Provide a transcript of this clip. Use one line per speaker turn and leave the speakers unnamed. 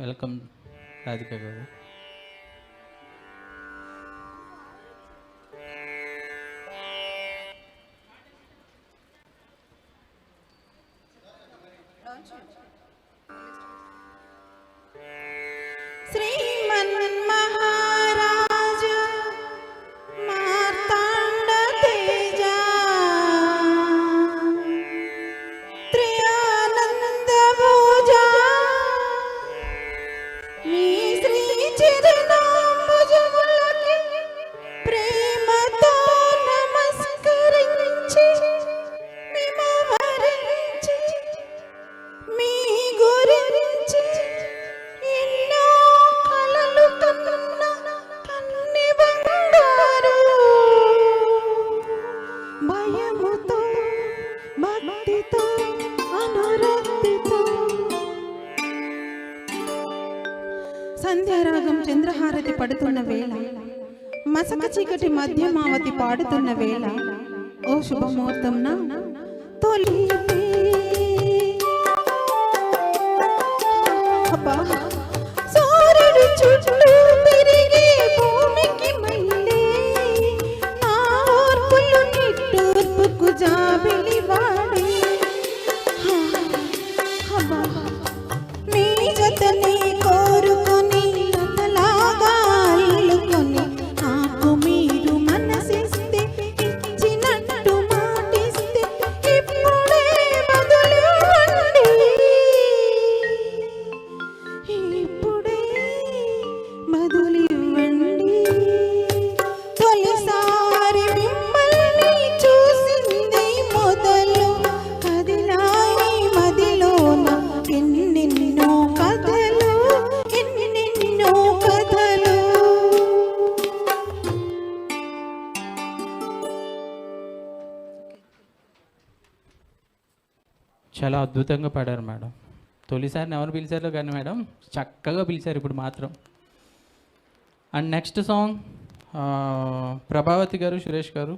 Welcome Radhika గారు.
సంధ్యారాగం చంద్రహారతి పడుతున్న వేళ, మసక చీకటి మధ్యమావతి పాడుతున్న వేళ, ఓ శుభముహూర్తంన తొలి సూర్యుడు చుట్టూ తిరిగి భూమికి మళ్ళీ నా ఓర్పులు నిట్టూర్పుకు జాబిలి వాడి నీ జతని కోరుకొని అతలాగా అల్లుకొని నాకు మీరు మనసిస్తే ఇచ్చినట్టు మాటిస్తే ఇప్పుడే బదులివ్వండి, ఇప్పుడే బదులివ్వండి. తొలిసారి మిమ్మల్ని చూసింది మొదలు కదిలాయి మదిలోన ఎన్నెన్నో కథలు, ఎన్నెన్నో కథలు.
చాలా అద్భుతంగా పాడారు మేడం. తొలిసారిని ఎవరు పిలిచారో కానీ మేడం చక్కగా పిలిచారు ఇప్పుడు మాత్రం. అండ్ నెక్స్ట్ సాంగ్ ప్రభావతి గారు, సురేష్ గారు